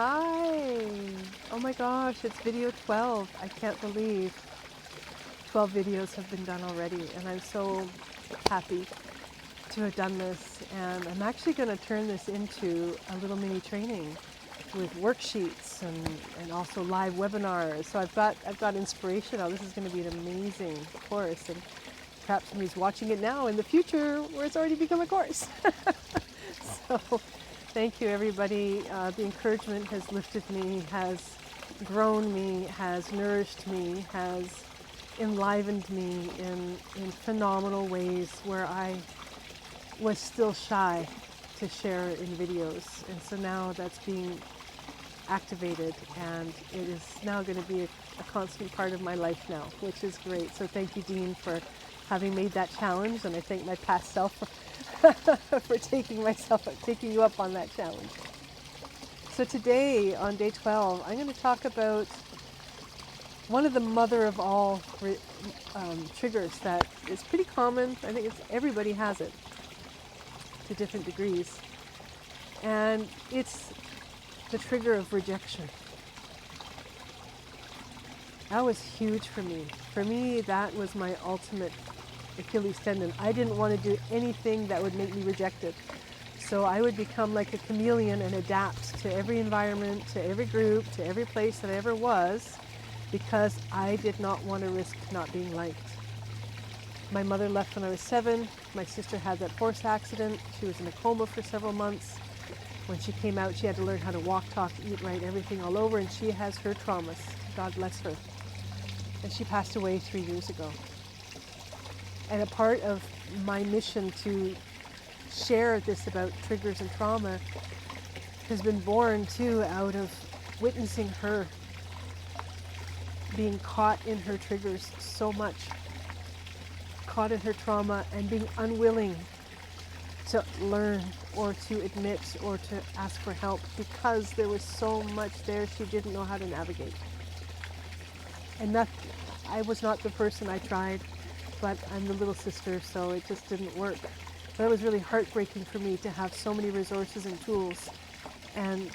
Hi! Oh my gosh, it's video 12. I can't believe 12 videos have been done already, and I'm so happy to have done this. And I'm actually going to turn this into a little mini training with worksheets and also live webinars. So I've got inspiration now. This is going to be an amazing course, and perhaps somebody's watching it now in the future where it's already become a course. So thank you, everybody. The encouragement has lifted me, has grown me, has nourished me, has enlivened me in phenomenal ways where I was still shy to share in videos. And so now that's being activated, and it is now going to be a constant part of my life now, which is great. So thank you, Dean, for having made that challenge, and I thank my past self for taking you up on that challenge. So today, on day 12, I'm going to talk about one of the mother of all triggers that is pretty common. I think everybody has it to different degrees, and it's the trigger of rejection. That was huge for me. For me, that was my ultimate Achilles tendon. I didn't want to do anything that would make me rejected. So I would become like a chameleon and adapt to every environment, to every group, to every place that I ever was, because I did not want to risk not being liked. My mother left when I was 7. My sister had that horse accident. She was in a coma for several months. When she came out, she had to learn how to walk, talk, eat right, everything all over, and she has her traumas. God bless her. And she passed away 3 years ago. And a part of my mission to share this about triggers and trauma has been born too out of witnessing her being caught in her triggers so much, caught in her trauma, and being unwilling to learn or to admit or to ask for help because there was so much there she didn't know how to navigate. And I was not the person. I tried, but I'm the little sister, so it just didn't work. But it was really heartbreaking for me to have so many resources and tools, and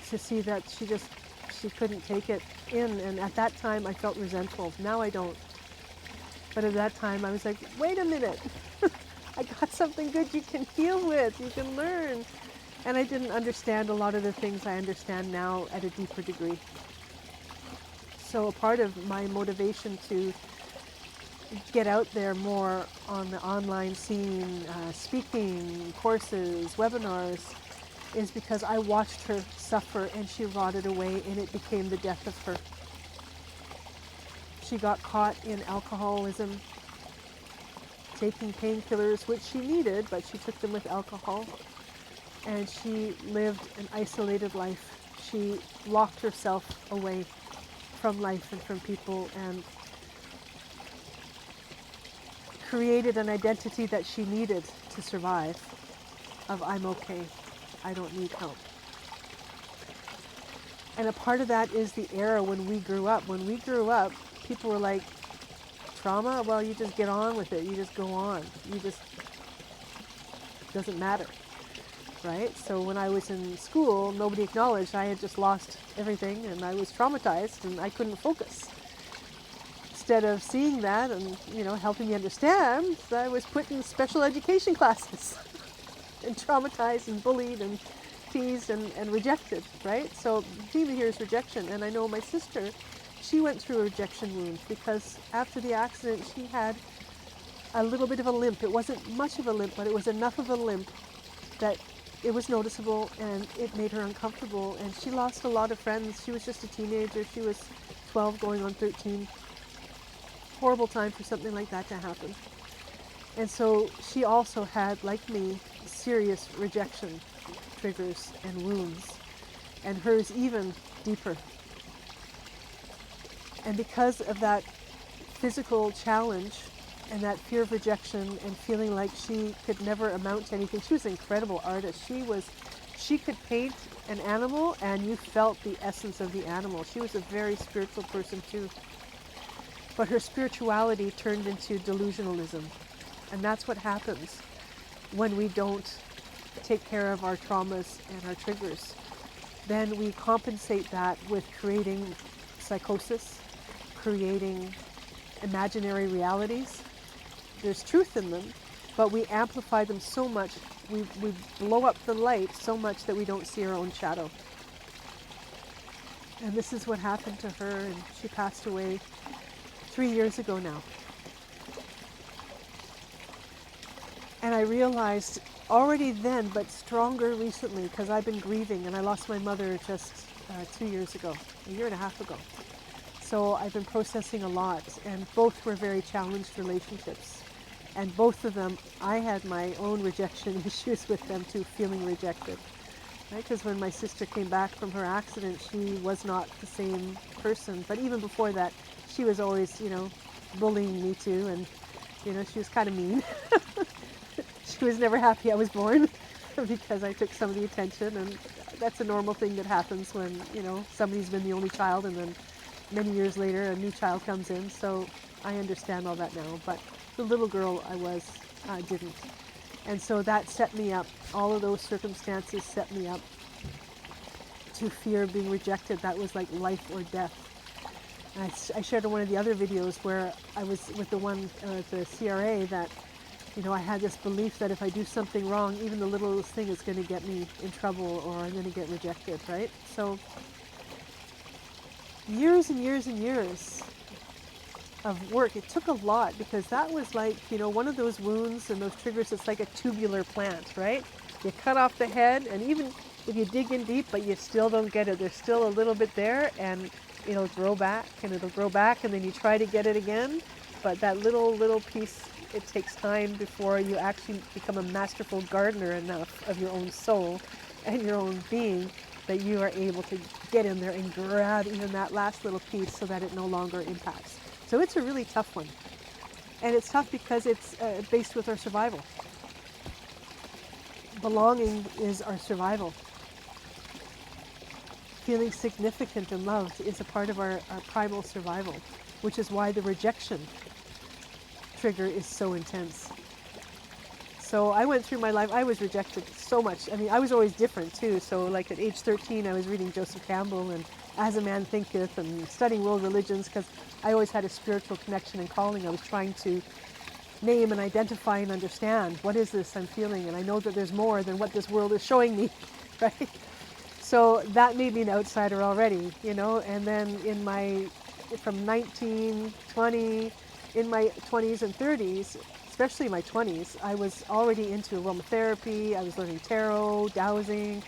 to see that she couldn't take it in. And at that time I felt resentful. Now I don't. But at that time I was like, wait a minute, I got something good you can heal with, you can learn. And I didn't understand a lot of the things I understand now at a deeper degree. So a part of my motivation to get out there more on the online scene, speaking, courses, webinars, is because I watched her suffer and she rotted away, and it became the death of her. She got caught in alcoholism, taking painkillers, which she needed, but she took them with alcohol, and she lived an isolated life. She locked herself away from life and from people, and created an identity that she needed to survive, of I'm okay, I don't need help. And a part of that is the era when we grew up. When we grew up, people were like, trauma? Well, you just get on with it. You just go on. Doesn't matter, right? So when I was in school, nobody acknowledged I had just lost everything and I was traumatized and I couldn't focus. Instead of seeing that and, helping me understand, I was put in special education classes and traumatized and bullied and teased and rejected, right? So the theme here is rejection. And I know my sister, she went through a rejection wound because after the accident, she had a little bit of a limp. It wasn't much of a limp, but it was enough of a limp that it was noticeable and it made her uncomfortable. And she lost a lot of friends. She was just a teenager. She was 12 going on 13. Horrible time for something like that to happen. And so she also had, like me, serious rejection triggers and wounds, and hers even deeper. And because of that physical challenge and that fear of rejection and feeling like she could never amount to anything, she was an incredible artist. She could paint an animal and you felt the essence of the animal. She was a very spiritual person too. But her spirituality turned into delusionalism. And that's what happens when we don't take care of our traumas and our triggers. then we compensate that with creating psychosis, creating imaginary realities. There's truth in them, but we amplify them so much, we blow up the light so much that we don't see our own shadow. And this is what happened to her, and she passed away 3 years ago now. And I realized already then, but stronger recently, because I've been grieving, and I lost my mother just 2 years ago, a year and a half ago. So I've been processing a lot, and both were very challenged relationships. And both of them, I had my own rejection issues with them too, feeling rejected. Right? Because when my sister came back from her accident, she was not the same person. But even before that, she was always, bullying me too, and she was kind of mean. She was never happy I was born because I took some of the attention, and that's a normal thing that happens when, somebody's been the only child and then many years later a new child comes in. So I understand all that now, but the little girl I was didn't. And so that set me up, all of those circumstances set me up to fear being rejected. That was like life or death. And I shared in one of the other videos where I was with the CRA, that I had this belief that if I do something wrong, even the littlest thing is going to get me in trouble, or I'm going to get rejected, right? So years and years and years of work. It took a lot, because that was like, one of those wounds and those triggers, it's like a tubular plant, right? You cut off the head, and even if you dig in deep, but you still don't get it, there's still a little bit there, and it'll grow back, and it'll grow back, and then you try to get it again. But that little piece, it takes time before you actually become a masterful gardener enough of your own soul and your own being, that you are able to get in there and grab even that last little piece so that it no longer impacts. So it's a really tough one. And it's tough because it's based with our survival. Belonging is our survival. Feeling significant and loved is a part of our primal survival, which is why the rejection trigger is so intense. So I went through my life, I was rejected so much. I mean, I was always different too. So like at age 13, I was reading Joseph Campbell and As a Man Thinketh and studying world religions, because I always had a spiritual connection and calling. I was trying to name and identify and understand, what is this I'm feeling? And I know that there's more than what this world is showing me, right? So that made me an outsider already, and then from 19, 20, in my 20s and 30s, especially my 20s, I was already into aromatherapy. I was learning tarot, dowsing,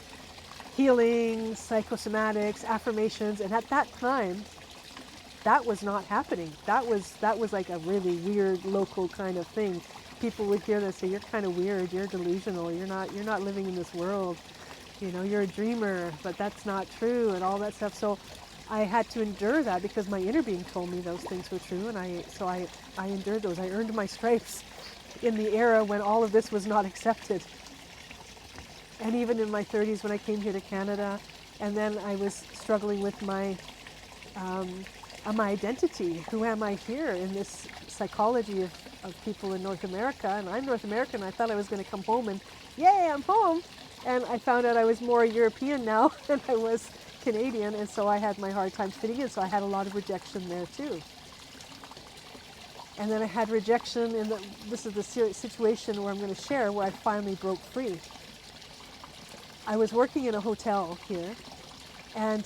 healing, psychosomatics, affirmations, and at that time, that was not happening. That was like a really weird local kind of thing. People would hear that, say, "You're kind of weird. You're delusional. You're not living in this world. You're a dreamer." But that's not true, and all that stuff. So I had to endure that because my inner being told me those things were true, and I endured those. I earned my stripes in the era when all of this was not accepted. And even in my 30s when I came here to Canada, and then I was struggling with my identity. Who am I here in this psychology of people in North America? And I'm North American. I thought I was going to come home and, yay, I'm home. And I found out I was more European now than I was Canadian, and so I had my hard time fitting in, so I had a lot of rejection there too. And then I had rejection this is the situation where I'm going to share, where I finally broke free. I was working in a hotel here, and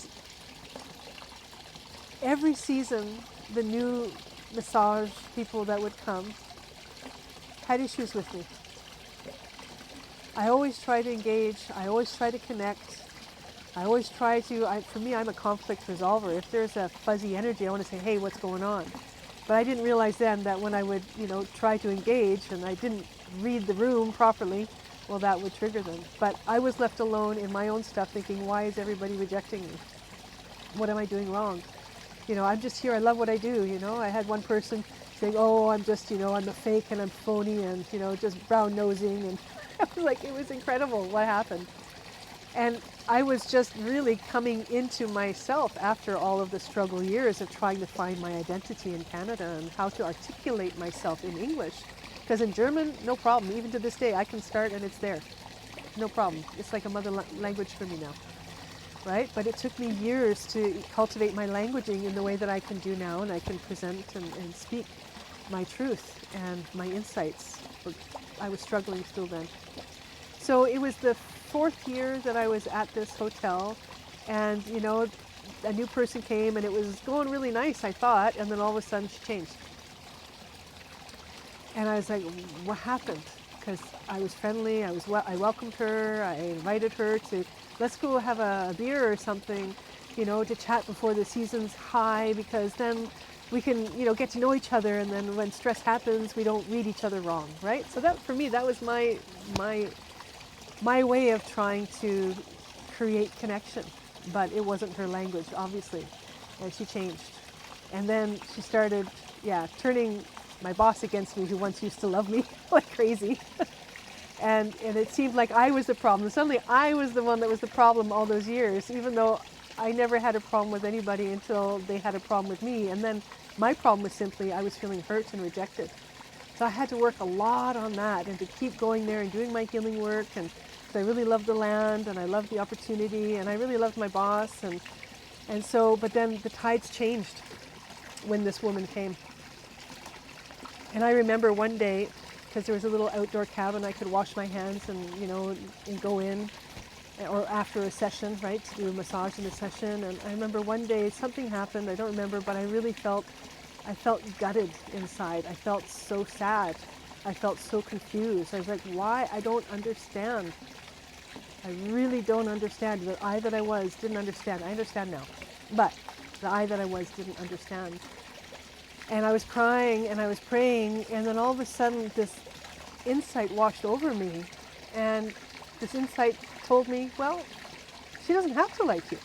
every season the new massage people that would come had issues with me. I always try to engage, I always try to connect, I always try to, for me, I'm a conflict resolver. If there's a fuzzy energy, I want to say, hey, what's going on? But I didn't realize then that when I would, try to engage and I didn't read the room properly, well, that would trigger them. But I was left alone in my own stuff thinking, why is everybody rejecting me? What am I doing wrong? I'm just here, I love what I do, I had one person saying, oh, I'm just, I'm a fake and I'm phony and, just brown nosing. And I was like, it was incredible what happened. And I was just really coming into myself after all of the struggle years of trying to find my identity in Canada and how to articulate myself in English. Because in German, no problem. Even to this day, I can start and it's there. No problem. It's like a mother language for me now. right? But it took me years to cultivate my languaging in the way that I can do now, and I can present and speak my truth and my insights. But I was struggling still then. So it was the 4th year that I was at this hotel, and you know, a new person came and it was going really nice, I thought, and then all of a sudden she changed. And I was like, what happened? Because I was friendly, I welcomed her, I invited her to, let's go have a beer or something, you know, to chat before the season's high, because then we can, you know, get to know each other, and then when stress happens, we don't read each other wrong, right? So that, for me, that was my way of trying to create connection. But it wasn't her language, obviously, and she changed. And then she started, turning my boss against me, who once used to love me like crazy. and it seemed like I was the problem. Suddenly I was the one that was the problem all those years, even though I never had a problem with anybody until they had a problem with me. And then my problem was simply I was feeling hurt and rejected. So I had to work a lot on that, and to keep going there and doing my healing work. And I really loved the land, and I loved the opportunity, and I really loved my boss. And so, but then the tides changed when this woman came. And I remember one day, because there was a little outdoor cabin, I could wash my hands and, you know, and go in, or after a session, right, to do a massage in the session. And I remember one day something happened, I don't remember, but I really felt gutted inside. I felt so sad. I felt so confused. I was like, why? I don't understand. I really don't understand. The I that I was didn't understand. I understand now. But the I that I was didn't understand. And I was crying and I was praying, and then all of a sudden this insight washed over me. And this insight told me, well, she doesn't have to like you.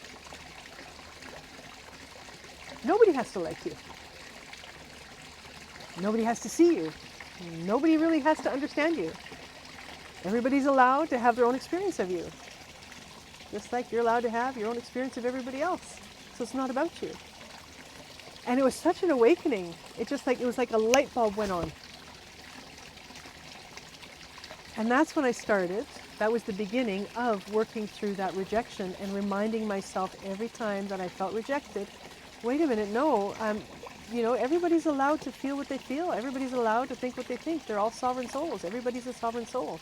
Nobody has to like you. Nobody has to see you. Nobody really has to understand you. Everybody's allowed to have their own experience of you. Just like you're allowed to have your own experience of everybody else. So it's not about you. And it was such an awakening. It was like a light bulb went on. And that's when I started. That was the beginning of working through that rejection and reminding myself every time that I felt rejected, wait a minute, no, you know, everybody's allowed to feel what they feel. Everybody's allowed to think what they think. They're all sovereign souls. Everybody's a sovereign soul.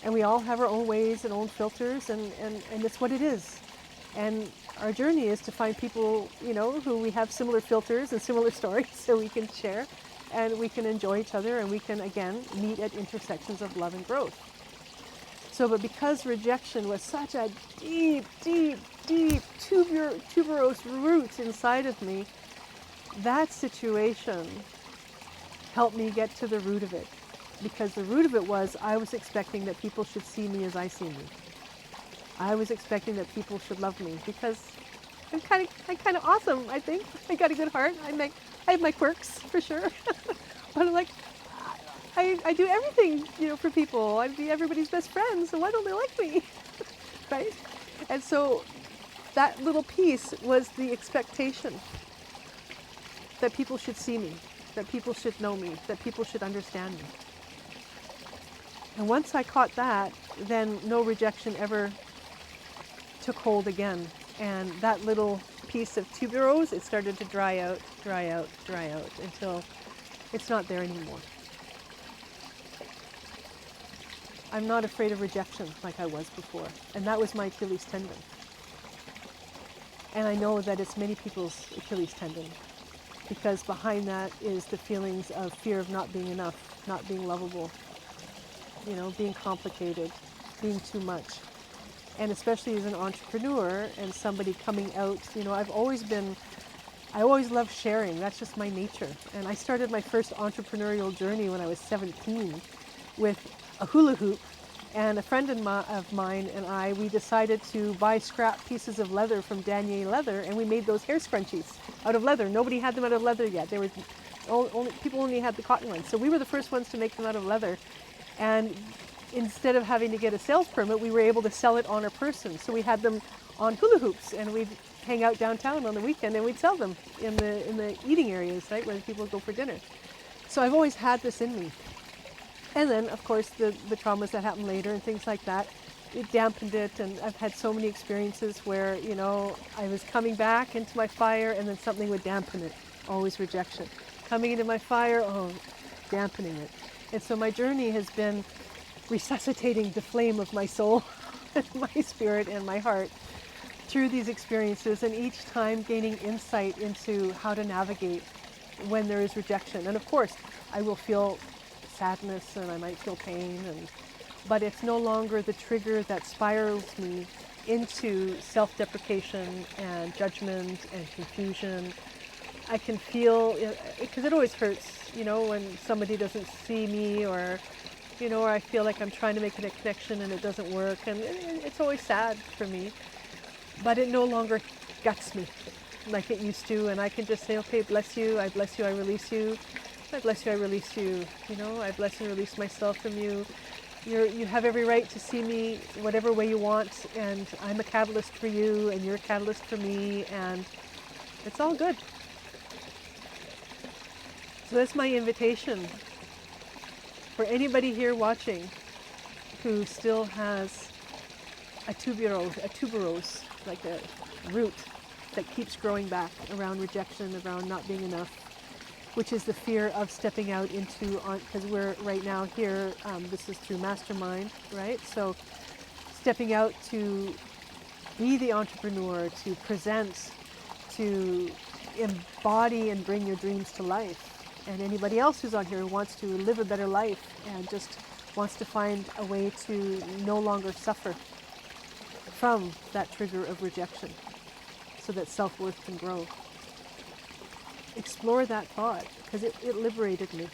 And we all have our own ways and own filters, and it's what it is. And our journey is to find people, you know, who we have similar filters and similar stories, so we can share and we can enjoy each other, and we can, again, meet at intersections of love and growth. So, but because rejection was such a deep, deep, deep tuberose root inside of me, that situation helped me get to the root of it. Because the root of it was I was expecting that people should see me as I see me. I was expecting that people should love me because I'm kind of awesome, I think. I got a good heart. I have my quirks, for sure. But I'm like, I do everything, you know, for people. I'd be everybody's best friend, so why don't they like me? Right? And so that little piece was the expectation that people should see me, that people should know me, that people should understand me. And once I caught that, then no rejection ever took hold again. And that little piece of tuberose, it started to dry out, until it's not there anymore. I'm not afraid of rejection like I was before. And that was my Achilles tendon. And I know that it's many people's Achilles tendon, because behind that is the feelings of fear of not being enough, not being lovable, you know, being complicated, being too much. And especially as an entrepreneur and somebody coming out, you know, I always love sharing. That's just my nature. And I started my first entrepreneurial journey when I was 17 with a hula hoop. And a friend of mine and I, we decided to buy scrap pieces of leather from Danier Leather, and we made those hair scrunchies out of leather. Nobody had them out of leather yet. People only had the cotton ones. So we were the first ones to make them out of leather. And instead of having to get a sales permit, we were able to sell it on a person. So we had them on hula hoops, and we'd hang out downtown on the weekend, and we'd sell them in the eating areas, right, where people go for dinner. So I've always had this in me. And then, of course, the traumas that happened later and things like that it dampened it. And I've had so many experiences where, you know, I was coming back into my fire and then something would dampen it. Always rejection. Coming into my fire, oh, dampening it. And so my journey has been resuscitating the flame of my soul, my spirit, and my heart through these experiences, and each time gaining insight into how to navigate when there is rejection. And of course, I will feel sadness and I might feel pain, but it's no longer the trigger that spirals me into self-deprecation and judgment and confusion. I can feel, because it always hurts, you know, when somebody doesn't see me, or, you know, or I feel like I'm trying to make a connection and it doesn't work, and it's always sad for me. But it no longer guts me like it used to, and I can just say, okay, bless you, I bless you, I release you. I bless you, I release you. You know, I bless and release myself from you. You have every right to see me whatever way you want, and I'm a catalyst for you, and you're a catalyst for me, and it's all good. So that's my invitation for anybody here watching who still has a tuberose, like a root that keeps growing back around rejection, around not being enough, which is the fear of stepping out into, because we're right now here, this is through Mastermind, right? So stepping out to be the entrepreneur, to present, to embody and bring your dreams to life. And anybody else who's on here who wants to live a better life and just wants to find a way to no longer suffer from that trigger of rejection so that self-worth can grow. Explore that thought, because it liberated me.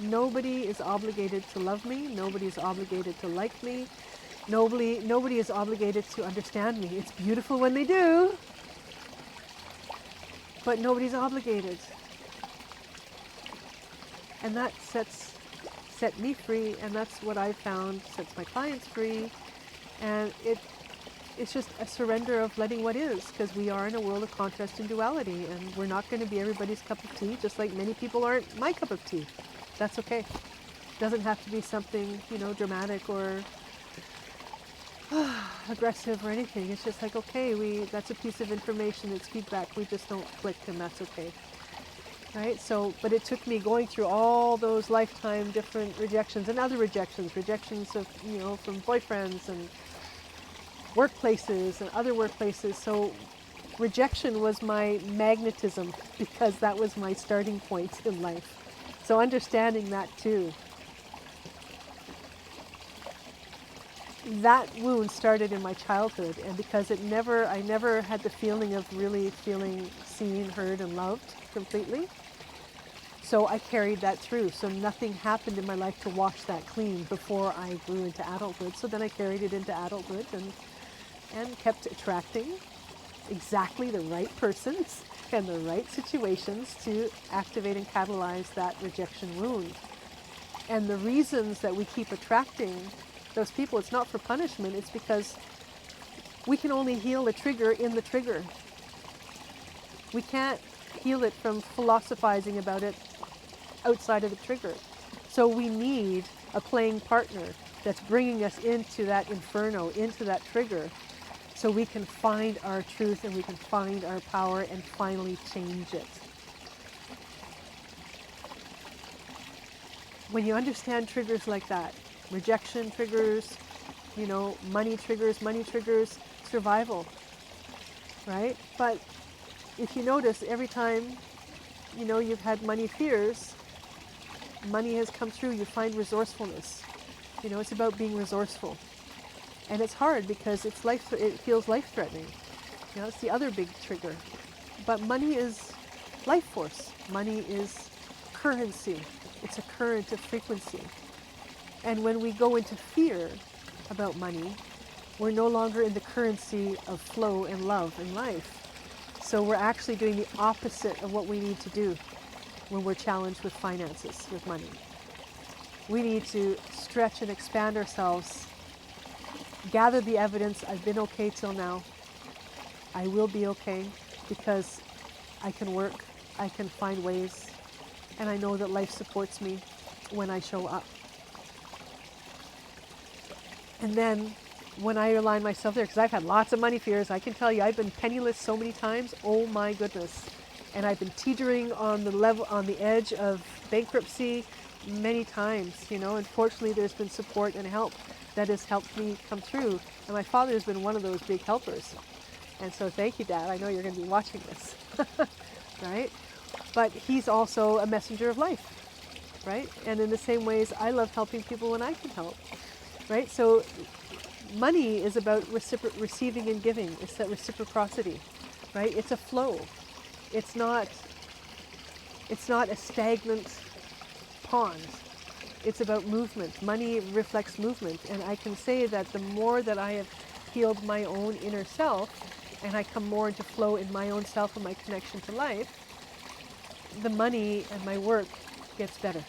Nobody is obligated to love me. Nobody is obligated to like me. Nobody is obligated to understand me. It's beautiful when they do, but nobody's obligated. And that set me free, and that's what I found sets my clients free. And it's just a surrender of letting what is, because we are in a world of contrast and duality, and we're not going to be everybody's cup of tea, just like many people aren't my cup of tea. That's okay. It doesn't have to be something, you know, dramatic or aggressive or anything. It's just like, okay, that's a piece of information, it's feedback, we just don't click, and that's okay. Right? So, but it took me going through all those lifetime different rejections and other rejections of, you know, from boyfriends and workplaces and other workplaces. So rejection was my magnetism, because that was my starting point in life. So understanding that too. That wound started in my childhood, and because I never had the feeling of really feeling seen, heard, and loved completely. So I carried that through. So nothing happened in my life to wash that clean before I grew into adulthood. So then I carried it into adulthood and kept attracting exactly the right persons and the right situations to activate and catalyze that rejection wound. And the reasons that we keep attracting those people, it's not for punishment, it's because we can only heal a trigger in the trigger. We can't heal it from philosophizing about it outside of the trigger. So we need a playing partner that's bringing us into that inferno, into that trigger, so we can find our truth and we can find our power and finally change it. When you understand triggers like that, rejection triggers, you know, money triggers, survival, right? But if you notice, every time, you know, you've had money fears, money has come through, you find resourcefulness. You know, it's about being resourceful. And it's hard because it feels life-threatening. You know, it's the other big trigger. But money is life force. Money is currency. It's a current of frequency. And when we go into fear about money, we're no longer in the currency of flow and love in life. So we're actually doing the opposite of what we need to do when we're challenged with finances, with money. We need to stretch and expand ourselves, gather the evidence. I've been okay till now. I will be okay because I can work, I can find ways, and I know that life supports me when I show up. And then when I align myself there, because I've had lots of money fears. I can tell you, I've been penniless so many times. Oh my goodness. And I've been teetering on the level, on the edge of bankruptcy many times, you know, and fortunately there's been support and help that has helped me come through. And my father has been one of those big helpers. And so thank you, Dad. I know you're going to be watching this, right? But he's also a messenger of life, right? And in the same ways, I love helping people when I can help, right? So money is about receiving and giving. It's that reciprocity, right? It's a flow. It's not a stagnant pond. It's about movement. Money reflects movement. And I can say that the more that I have healed my own inner self, and I come more into flow in my own self and my connection to life, the money and my work gets better.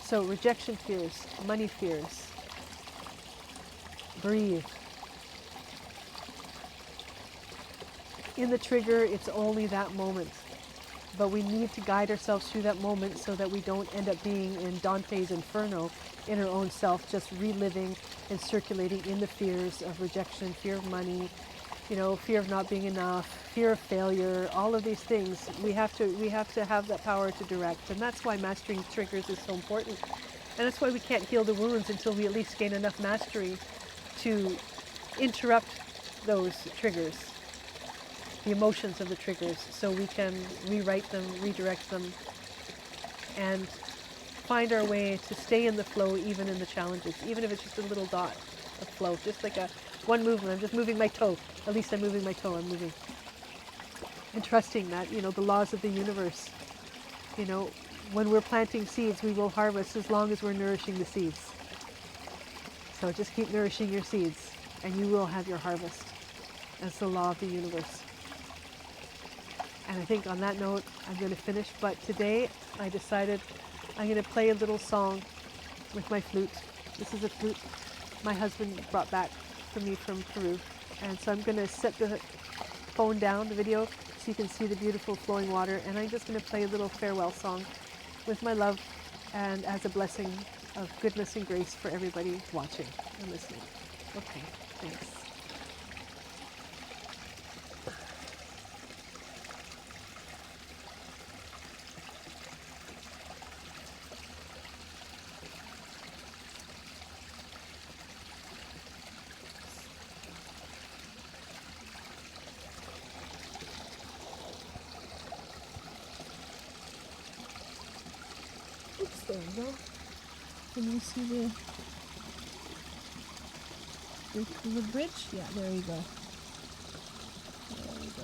So rejection fears, money fears. Breathe. In the trigger, it's only that moment. But we need to guide ourselves through that moment so that we don't end up being in Dante's Inferno in our own self, just reliving and circulating in the fears of rejection, fear of money, you know, fear of not being enough, fear of failure, all of these things. We have to have that power to direct. And that's why mastering triggers is so important. And that's why we can't heal the wounds until we at least gain enough mastery to interrupt those triggers, the emotions of the triggers, so we can rewrite them, redirect them, and find our way to stay in the flow even in the challenges, even if it's just a little dot of flow, just like one movement. I'm just moving my toe. At least I'm moving my toe, I'm moving. And trusting that, you know, the laws of the universe, you know, when we're planting seeds, we will harvest as long as we're nourishing the seeds. So just keep nourishing your seeds and you will have your harvest. That's the law of the universe. And I think on that note, I'm going to finish. But today I decided I'm going to play a little song with my flute. This is a flute my husband brought back for me from Peru. And so I'm going to set the phone down, the video, so you can see the beautiful flowing water. And I'm just going to play a little farewell song with my love and as a blessing of goodness and grace for everybody watching and listening. Okay, thanks. Oops, there we go. Can you see the bridge? Yeah, there you go. There we go.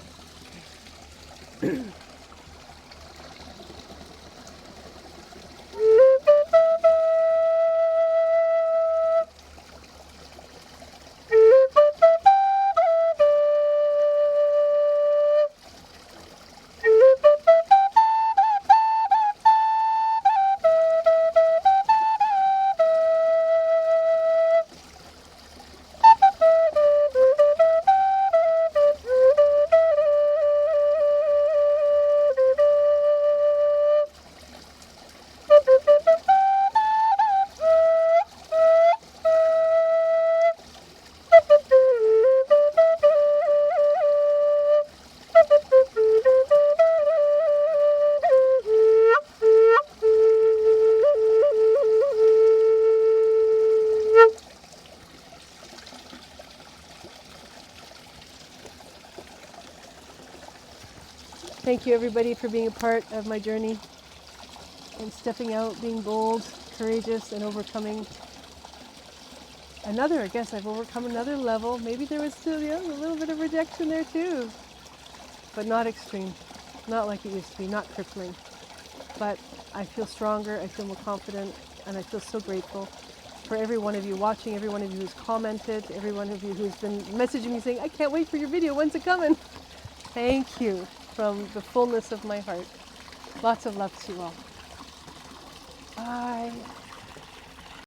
Thank you everybody for being a part of my journey and stepping out, being bold, courageous, and overcoming another, I guess I've overcome another level. Maybe there was still a little bit of rejection there too, but not extreme, not like it used to be, not crippling. But I feel stronger, I feel more confident, and I feel so grateful for every one of you watching, every one of you who's commented, every one of you who's been messaging me saying, I can't wait for your video, when's it coming? Thank you from the fullness of my heart. Lots of love to you all. Bye.